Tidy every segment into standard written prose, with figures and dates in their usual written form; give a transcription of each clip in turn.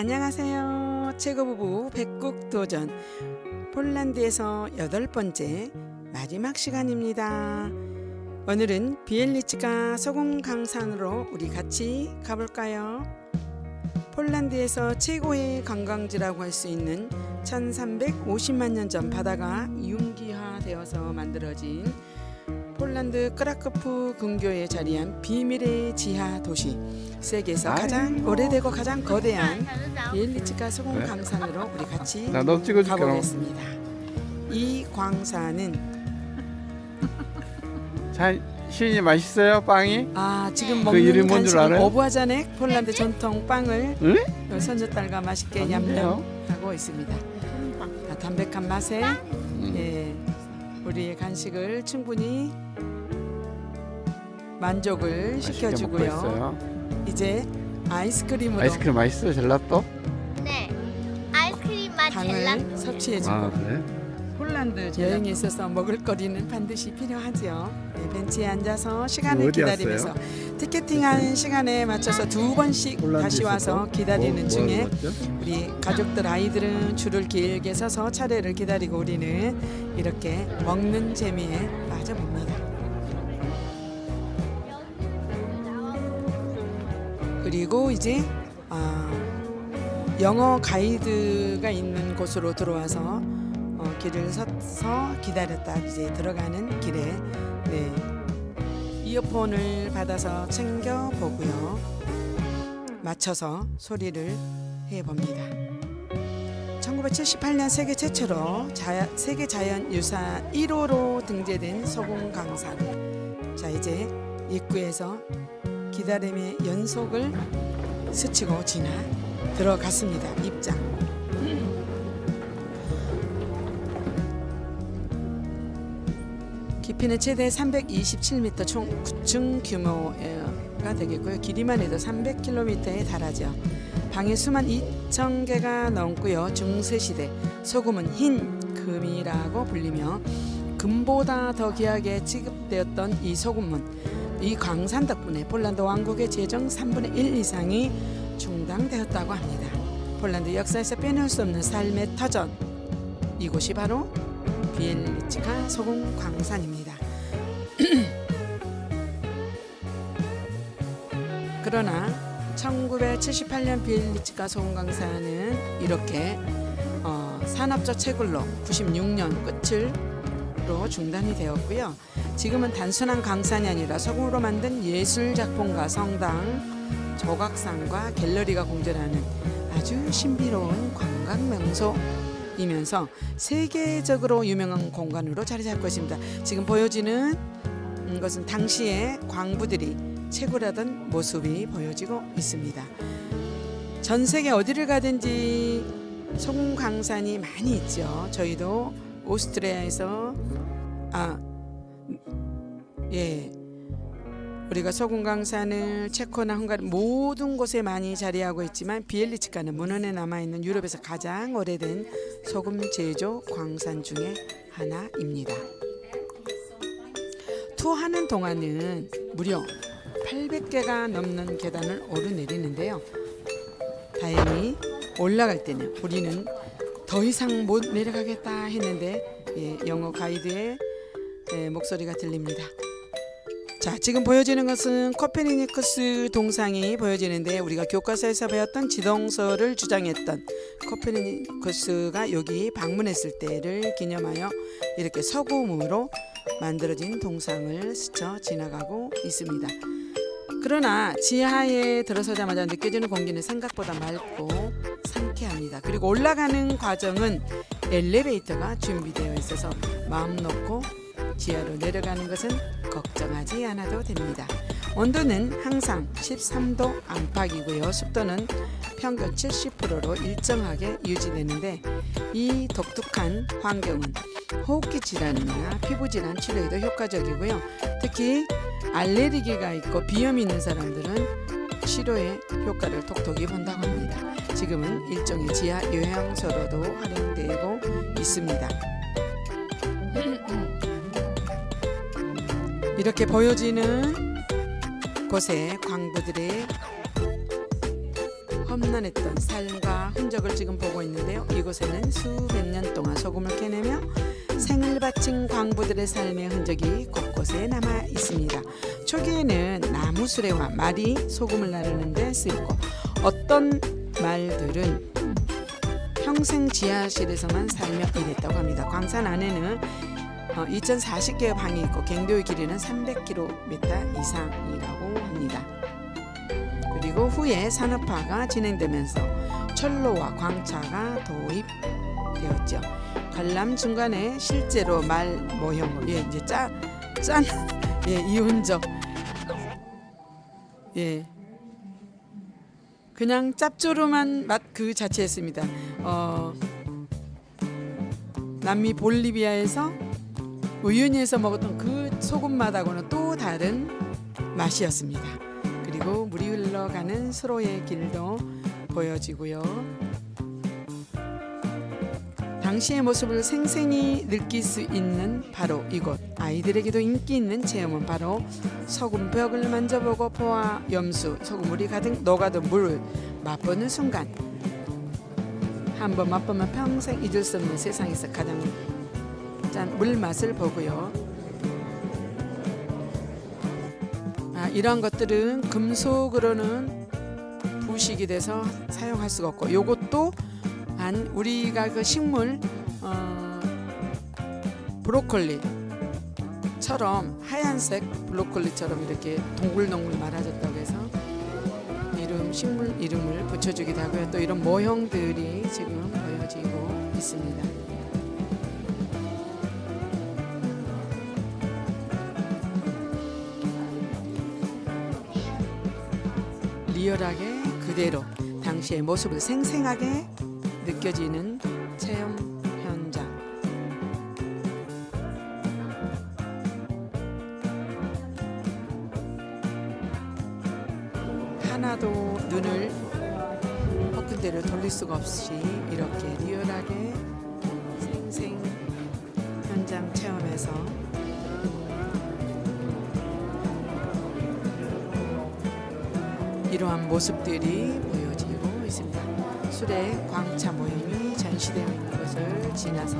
안녕하세요. 최고부부 백국도전 폴란드에서 8번째 마지막 시간입니다. 오늘은 비엘리츠카 소금강산으로 우리 같이 가볼까요? 폴란드에서 최고의 관광지라고 할 수 있는 1350만 년 전 바다가 융기화되어서 만들어진 폴란드 크라크프 근교에 자리한 비밀의 지하 도시, 세계에서 가장 오래되고 가장 거대한 비엘리츠카 소금강산으로 우리 같이 가보겠습니다. 이 광산은 시인이 맛있어요? 빵이? 지금 그 먹는 이름 뭔 줄 간식은 알아요? 오부아자넥 폴란드 전통 빵을 응? 손주딸과 맛있게 냠냠하고 있습니다. 담백한 맛에 우리의 간식을 충분히 만족을 시켜주고요. 이제 아이스크림으로 아이스크림 맛있어요? 젤라또? 네, 아이스크림 맛 당을 젤라또. 섭취해주고 그래? 폴란드 여행에 있어서 먹을거리는 반드시 필요하죠. 벤치에 앉아서 시간을 어디 기다리면서 왔어요? 티켓팅한 시간에 맞춰서 2번씩 다시 와서 기다리는 중에 우리 가족들 아이들은 줄을 길게 서서 차례를 기다리고 우리는 이렇게 먹는 재미에 빠져봅니다. 그리고 이제 영어 가이드가 있는 곳으로 들어와서 길을 서서 기다렸다 이제 들어가는 길에 이어폰을 받아서 챙겨 보고요. 맞춰서 소리를 해봅니다. 1978년 세계 최초로 세계 자연유산 1호로 등재된 소금강산. 자, 이제 입구에서 기다림의 연속을 스치고 지나 들어갔습니다. 입장. 깊이는 최대 327m 총 9층 규모가 되겠고요. 길이만 해도 300km에 달하죠. 방의 수만 2,000개가 넘고요. 중세시대 소금은 흰 금이라고 불리며 금보다 더 귀하게 취급되었던 이 소금은 이 광산 덕분에 폴란드 왕국의 재정 3분의 1 이상이 충당되었다고 합니다. 폴란드 역사에서 빼놓을 수 없는 삶의 터전, 이곳이 바로 비엘리츠카 소금광산입니다. 그러나 1978년 비엘리츠카 소금광산은 이렇게 산업적 채굴로 96년 끝으로 중단이 되었고요. 지금은 단순한 강산이 아니라 소금으로 만든 예술작품과 성당, 조각상과 갤러리가 공존하는 아주 신비로운 관광 명소이면서 세계적으로 유명한 공간으로 자리 잡고 있습니다. 지금 보여지는 것은 당시의 광부들이 채굴하던 모습이 보여지고 있습니다. 전 세계 어디를 가든지 소금광산이 많이 있죠. 저희도 오스트리아에서 우리가 소금광산을 체코나 헝가리 모든 곳에 많이 자리하고 있지만 비엘리츠카는 문헌에 남아있는 유럽에서 가장 오래된 소금 제조 광산 중에 하나입니다. 투어하는 동안은 무려 800개가 넘는 계단을 오르내리는데요. 다행히 올라갈 때는 우리는 더 이상 못 내려가겠다 했는데 영어 가이드의 목소리가 들립니다. 자, 지금 보여지는 것은 코페르니쿠스 동상이 보여지는데 우리가 교과서에서 배웠던 지동설을 주장했던 코페르니쿠스가 여기 방문했을 때를 기념하여 이렇게 소금으로 만들어진 동상을 스쳐 지나가고 있습니다. 그러나 지하에 들어서자마자 느껴지는 공기는 생각보다 맑고 상쾌합니다. 그리고 올라가는 과정은 엘리베이터가 준비되어 있어서 마음 놓고 지하로 내려가는 것은 걱정하지 않아도 됩니다. 온도는 항상 13도 안팎이고요. 습도는 평균 70%로 일정하게 유지되는데 이 독특한 환경은 호흡기 질환이나 피부 질환 치료에도 효과적이고요. 특히 알레르기가 있고 비염이 있는 사람들은 치료에 효과를 톡톡히 본다고 합니다. 지금은 일종의 지하 요양소로도 활용되고 있습니다. 이렇게 보여지는 곳에 광부들의 험난했던 삶과 흔적을 지금 보고 있는데요. 이곳에는 수백 년 동안 소금을 캐내며 생을 바친 광부들의 삶의 흔적이 곳곳에 남아 있습니다. 초기에는 나무 수레와 말이 소금을 나르는 데 쓰였고 어떤 말들은 평생 지하실에서만 살며 일했다고 합니다. 광산 안에는 2040개의 방이 있고 갱도의 길이는 300km 이상이라고 합니다. 그리고 후에 산업화가 진행되면서 철로와 광차가 도입되었죠. 관람 중간에 실제로 말 모형, 이제 짠, 이 흔적, 그냥 짭조름한 맛 그 자체였습니다. 남미 볼리비아에서 우유니에서 먹었던 그 소금 맛하고는 또 다른 맛이었습니다. 그리고 물이 흘러가는 수로의 길도 보여지고요. 당시의 모습을 생생히 느낄 수 있는 바로 이곳. 아이들에게도 인기 있는 체험은 바로 소금벽을 만져보고 포화, 염수, 소금물이 가득 녹아든 물을 맛보는 순간. 한번 맛보면 평생 잊을 수 없는 세상에서 가장 짠 물맛을 보고요. 이러한 것들은 금속으로는 부식이 돼서 사용할 수가 없고, 요것도 우리가 그 식물 브로콜리처럼 하얀색 브로콜리처럼 이렇게 동글동글 말아졌다고 해서 식물 이름을 붙여주기도 하고요. 또 이런 모형들이 지금 보여지고 있습니다. 리얼하게 그대로 당시의 모습을 생생하게 느껴지는 체험 현장. 하나도 눈을 헛군데로 돌릴 수가 없이 이렇게 리얼하게 생생 현장 체험해서 이러한 모습들이 보여지고 있습니다. 수레 광차 모형이 전시되어 있는 것을 지나서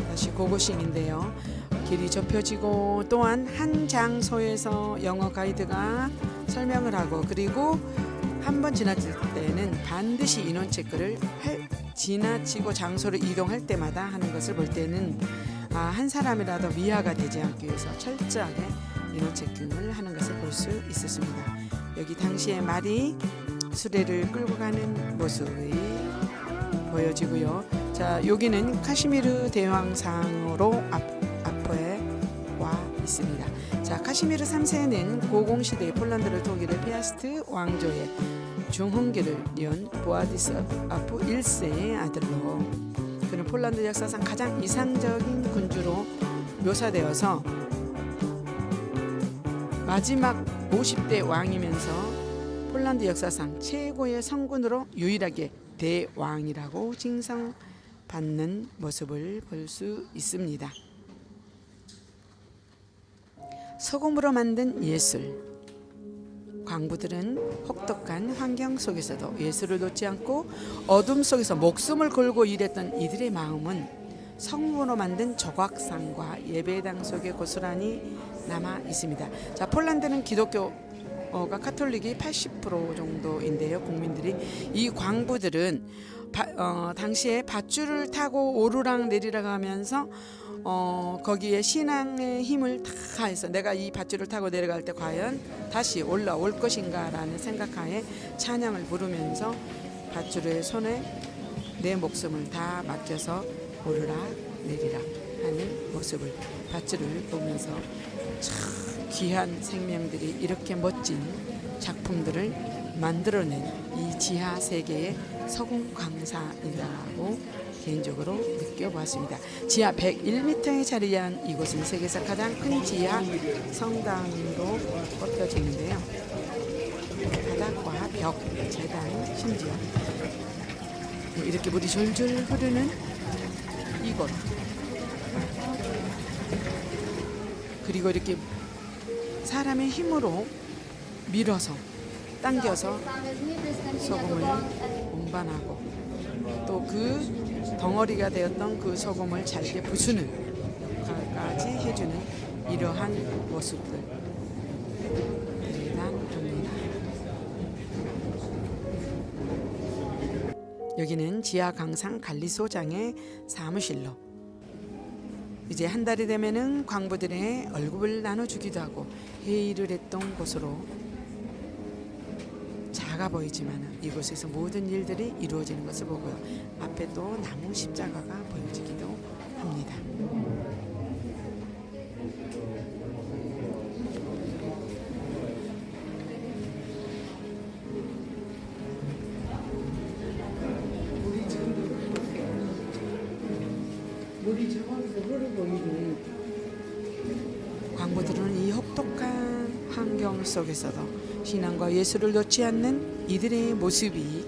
다시 고고싱인데요. 길이 좁혀지고 또한 한 장소에서 영어 가이드가 설명을 하고, 그리고 한번 지나칠 때는 반드시 인원 체크를 지나치고 장소를 이동할 때마다 하는 것을 볼 때는 한 사람이라도 미화가 되지 않기 위해서 철저하게 인원 체킹을 하는 것을 볼 수 있었습니다. 여기 당시에 말이 수레를 끌고 가는 모습이 보여지고요. 자, 여기는 카시미르 대왕상으로 앞에 와 있습니다. 자, 카시미르 3세는 고공시대의 폴란드를 독일의 피아스트 왕조의 중흥기를 이은 보아디스아프 1세의 아들로, 그는 폴란드 역사상 가장 이상적인 군주로 묘사되어서 마지막 50대 왕이면서 폴란드 역사상 최고의 성군으로 유일하게 대왕이라고 칭송받는 모습을 볼 수 있습니다. 소금으로 만든 예술. 광부들은 혹독한 환경 속에서도 예술을 놓지 않고 어둠 속에서 목숨을 걸고 일했던 이들의 마음은 성문으로 만든 조각상과 예배당 속에 고스란히 남아 있습니다. 자, 폴란드는 기독교가 카톨릭이 80% 정도인데요. 국민들이 이 광부들은 당시에 밧줄을 타고 오르락 내리락 하면서 거기에 신앙의 힘을 다 해서 내가 이 밧줄을 타고 내려갈 때 과연 다시 올라올 것인가라는 생각하에 찬양을 부르면서 밧줄의 손에 내 목숨을 다 맡겨서 오르락 내리락 하는 모습을 밧줄을 보면서 참 귀한 생명들이 이렇게 멋진 작품들을 만들어낸 이 지하 세계의 서궁 광사이라고 개인적으로 느껴보았습니다. 지하 101m에 자리한 이곳은 세계에서 가장 큰 지하 성당으로 꼽혀지는데요. 바닥과 벽, 재단, 심지어 이렇게 물이 졸졸 흐르는 이곳, 그리고 이렇게 사람의 힘으로 밀어서 당겨서 소금을 운반하고 또 그 덩어리가 되었던 그 소금을 잘게 부수는 까지 해주는 이러한 모습들 대단합니다. 여기는 지하 강상 관리소장의 사무실로 이제 한 달이 되면은 광부들의 월급을 나눠주기도 하고 회의를 했던 곳으로 작아 보이지만 이곳에서 모든 일들이 이루어지는 것을 보고요. 앞에 또 나무 십자가가 보여지기도 합니다. 물이 저기서 흐르고 있는 광부들은 이 혹독한 환경 속에서도 신앙과 예수를 놓지 않는 이들의 모습이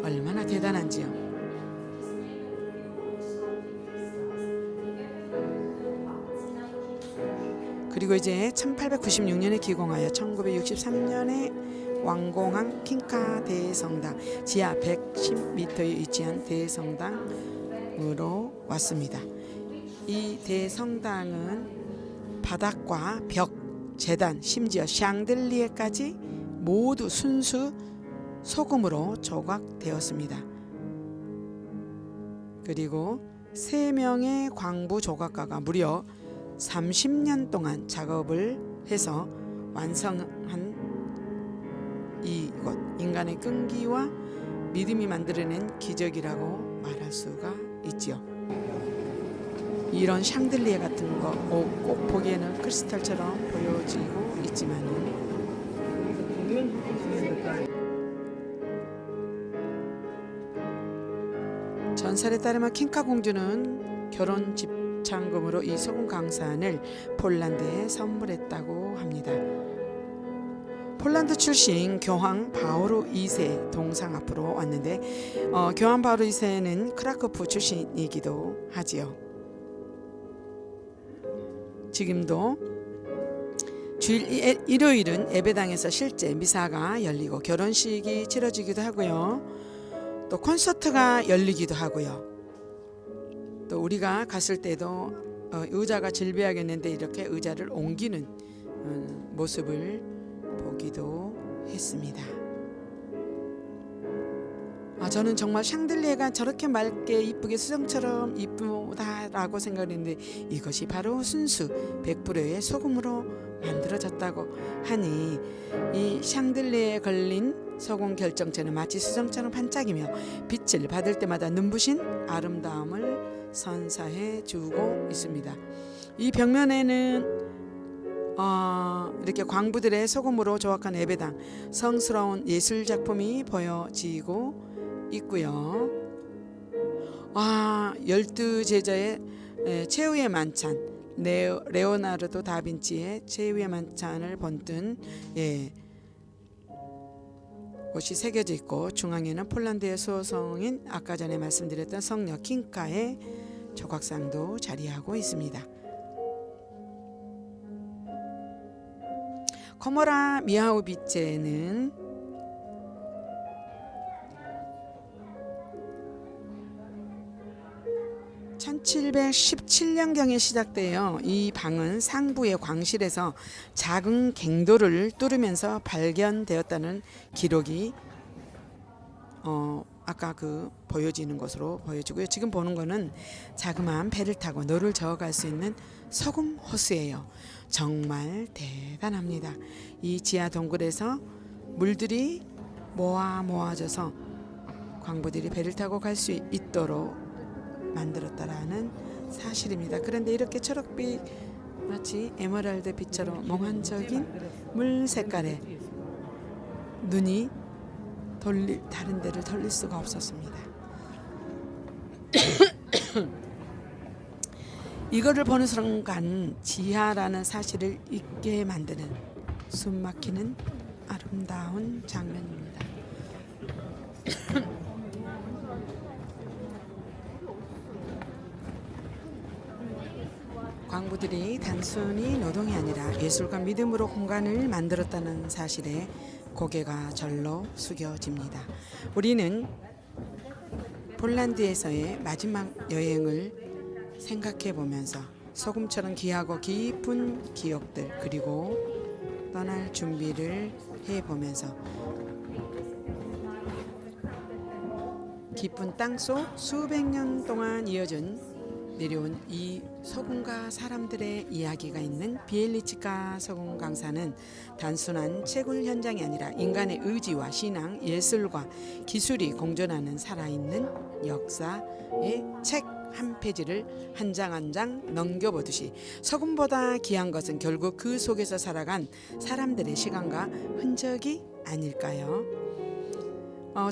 얼마나 대단한지요. 그리고 이제 1896년에 기공하여 1963년에 완공한 킹카 대성당 지하 110m에 위치한 대성당으로 왔습니다. 이 대성당은 바닥과 벽, 재단, 심지어 샹들리에까지 모두 순수 소금으로 조각되었습니다. 그리고 3명의 광부 조각가가 무려 30년 동안 작업을 해서 완성한 이것, 인간의 끈기와 믿음이 만들어낸 기적이라고 말할 수가 있지요. 이런 샹들리에 같은 거 꼭 보기에는 크리스탈처럼 보여지고 있지만은 전설에 따르면 킹카 공주는 결혼 집창금으로 이 소금 강산을 폴란드에 선물했다고 합니다. 폴란드 출신 교황 바오로 2세 동상 앞으로 왔는데 교황 바오로 2세는 크라크프 출신이기도 하지요. 지금도 주일 일요일은 예배당에서 실제 미사가 열리고 결혼식이 치러지기도 하고요. 또 콘서트가 열리기도 하고요. 또 우리가 갔을 때도 의자가 질비하겠는데 이렇게 의자를 옮기는 모습을 보기도 했습니다. 저는 정말 샹들리에가 저렇게 맑게 이쁘게 수정처럼 이쁘다라고 생각했는데 이것이 바로 순수 100%의 소금으로 만들어졌다고 하니 이 샹들리에에 걸린 소금 결정체는 마치 수정처럼 반짝이며 빛을 받을 때마다 눈부신 아름다움을 선사해 주고 있습니다. 이 벽면에는 이렇게 광부들의 소금으로 조각한 예배당, 성스러운 예술 작품이 보여지고 있고요. 12제자의 최후의 만찬, 레오나르도 다빈치의 최후의 만찬을 본뜬 곳이 새겨져 있고 중앙에는 폴란드의 소성인 아까 전에 말씀드렸던 성녀 킹카의 조각상도 자리하고 있습니다. 코모라 미하우비체는 1717년경에 시작되어 이 방은 상부의 광실에서 작은 갱도를 뚫으면서 발견되었다는 기록이 아까 보여지는 것으로 보여지고요. 지금 보는 거는 자그마한 배를 타고 노를 저어갈 수 있는 소금 호수예요. 정말 대단합니다. 이 지하 동굴에서 물들이 모아져서 광부들이 배를 타고 갈 수 있도록 만들었다라는 사실입니다. 그런데 이렇게 초록빛 마치 에메랄드 빛처럼 몽환적인 물 색깔에 눈이 다른 데를 돌릴 수가 없었습니다. 이거를 보는 순간 지하라는 사실을 잊게 만드는 숨막히는 아름다운 장면입니다. 광부들 그들이 단순히 노동이 아니라 예술과 믿음으로 공간을 만들었다는 사실에 고개가 절로 숙여집니다. 우리는 폴란드에서의 마지막 여행을 생각해 보면서 소금처럼 귀하고 깊은 기억들 그리고 떠날 준비를 해 보면서 깊은 땅속 수백 년 동안 이어진 내려온 이 소금과 사람들의 이야기가 있는 비엘리치카 소금 강사는 단순한 채굴 현장이 아니라 인간의 의지와 신앙, 예술과 기술이 공존하는 살아있는 역사의 책 한 페이지를 한 장 한 장 넘겨보듯이 소금보다 귀한 것은 결국 그 속에서 살아간 사람들의 시간과 흔적이 아닐까요?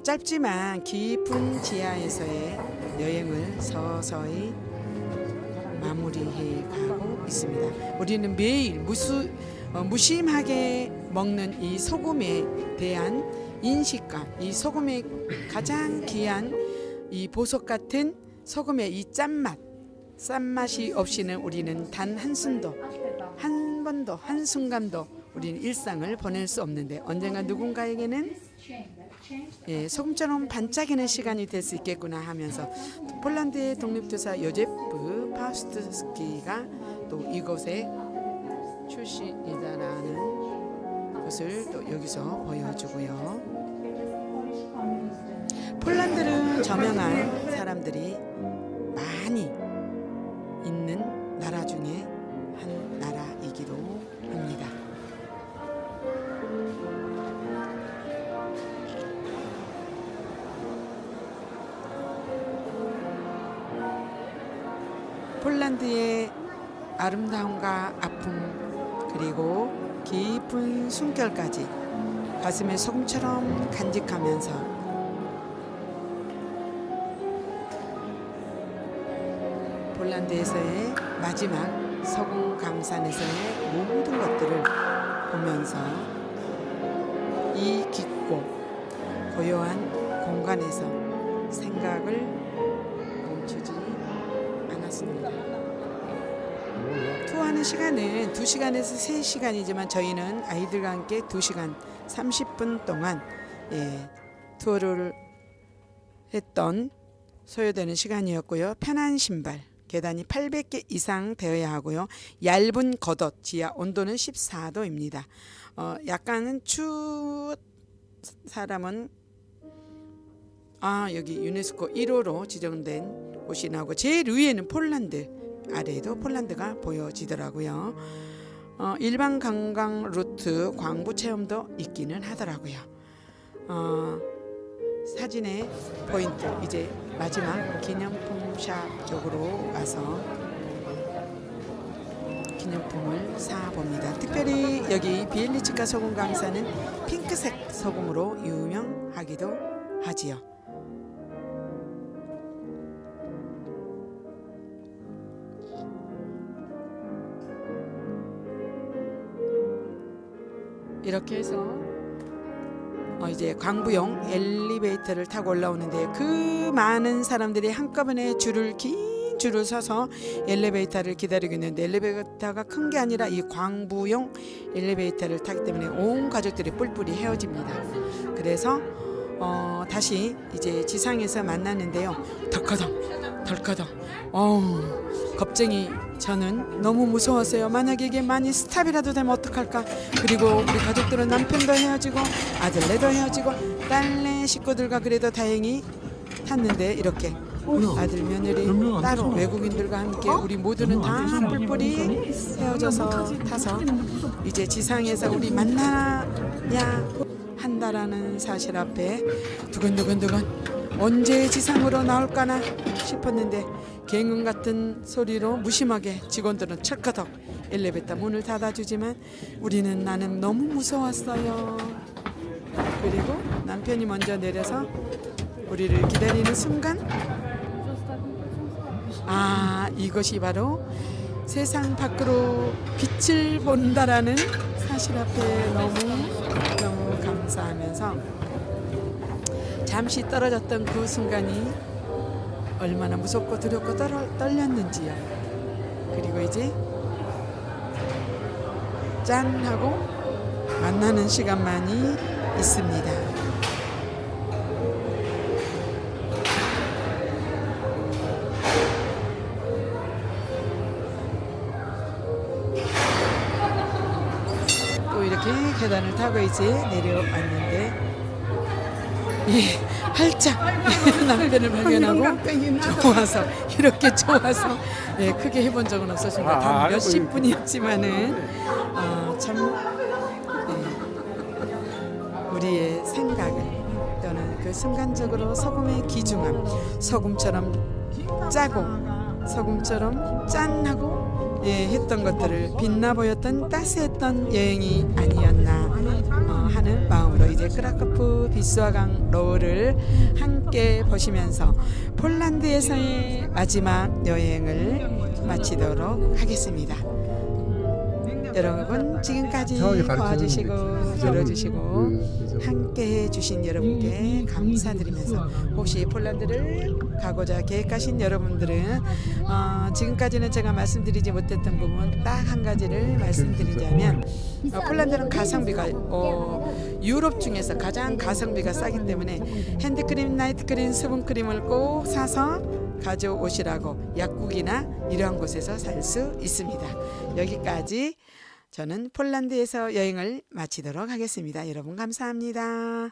짧지만 깊은 지하에서의 여행을 서서히 마무리해 가고 있습니다. 우리는 매일 무심하게 먹는 이 소금에 대한 인식과 이 소금의 가장 귀한 이 보석 같은 소금의 이 짠맛이 없이는 우리는 단 한순도 한 번도 한순간도 우리는 일상을 보낼 수 없는데 언젠가 누군가에게는 소금처럼 반짝이는 시간이 될 수 있겠구나 하면서 폴란드의 독립투사 요제프 파우스트스키가 또 이곳의 출신이다라는 것을 또 여기서 보여주고요. 폴란드는 저명한 사람들이 많이 있는 나라 중에 한 나라이기도 합니다. 폴란드의 아름다움과 아픔 그리고 깊은 숨결까지 가슴에 소금처럼 간직하면서 폴란드에서의 마지막 소금 강산에서의 모든 것들을 보면서 이 깊고 고요한 공간에서 생각을 멈추지 않았습니다. 투어하는 시간은 2시간에서 3시간이지만 저희는 아이들과 함께 2시간 30분 동안 투어를 했던 소요되는 시간이었고요. 편한 신발 계단이 800개 이상 되어야 하고요. 얇은 겉옷, 지하 온도는 14도입니다. 약간은 사람은 여기 유네스코 1호로 지정된 곳이 나오고 제일 위에는 폴란드, 아래에도 폴란드가 보여지더라고요. 일반 관광 루트 광부 체험도 있기는 하더라고요. 사진의 포인트 이제 마지막 기념품 샵 쪽으로 와서 기념품을 사봅니다. 특별히 여기 비엘리치카 소금 강사는 핑크색 소금으로 유명하기도 하지요. 이렇게 해서 이제 광부용 엘리베이터를 타고 올라오는데 그 많은 사람들이 한꺼번에 긴 줄을 서서 엘리베이터를 기다리고 있는데 엘리베이터가 큰 게 아니라 이 광부용 엘리베이터를 타기 때문에 온 가족들이 뿔뿔이 헤어집니다. 그래서 다시 이제 지상에서 만나는데요. 덜커덩 겁쟁이 저는 너무 무서웠어요. 만약에 이게 많이 스탑이라도 되면 어떡할까. 그리고 우리 가족들은 남편도 헤어지고 아들네도 헤어지고 딸네 식구들과 그래도 다행히 탔는데 이렇게 아들 며느리 따로 외국인들과 함께 우리 모두는 다 뿔뿔이 헤어져서 타서 이제 지상에서 우리 만나야 한다라는 사실 앞에 두근두근 언제 지상으로 나올까나 싶었는데 갱응 같은 소리로 무심하게 직원들은 철커덕 엘리베이터 문을 닫아주지만 나는 너무 무서웠어요. 그리고 남편이 먼저 내려서 우리를 기다리는 순간 이것이 바로 세상 밖으로 빛을 본다라는 사실 앞에 너무 감사하면서 잠시 떨어졌던 그 순간이 얼마나 무섭고 두렵고 떨렸는지요. 그리고 이제 짠 하고 만나는 시간만이 있습니다. 또 이렇게 계단을 타고 이제 내려왔는데 예, 활짝 남편을 발견하고 좋아서 이렇게 좋아서 예, 크게 해본 적은 없었습니다. 단 몇십 분이었지만은 참 우리의 생각을 또는 그 순간적으로 소금의 귀중함, 소금처럼 짜고 소금처럼 짠하고 했던 것들을 빛나 보였던 따스했던 여행이 아니었나 하는 마음으로 이제 크라쿠프 비스와강 로우를 함께 보시면서 폴란드에서의 마지막 여행을 마치도록 하겠습니다. 여러분 지금까지 봐주시고 들어주시고 함께 해주신 여러분께 감사드리면서 혹시 폴란드를 가고자 계획하신 여러분들은 지금까지는 제가 말씀드리지 못했던 부분 딱 한 가지를 말씀드리자면 폴란드는 가성비가 유럽 중에서 가장 가성비가 싸기 때문에 핸드크림, 나이트크림, 수분크림을 꼭 사서 가져오시라고 약국이나 이러한 곳에서 살 수 있습니다. 여기까지 저는 폴란드에서 여행을 마치도록 하겠습니다. 여러분 감사합니다.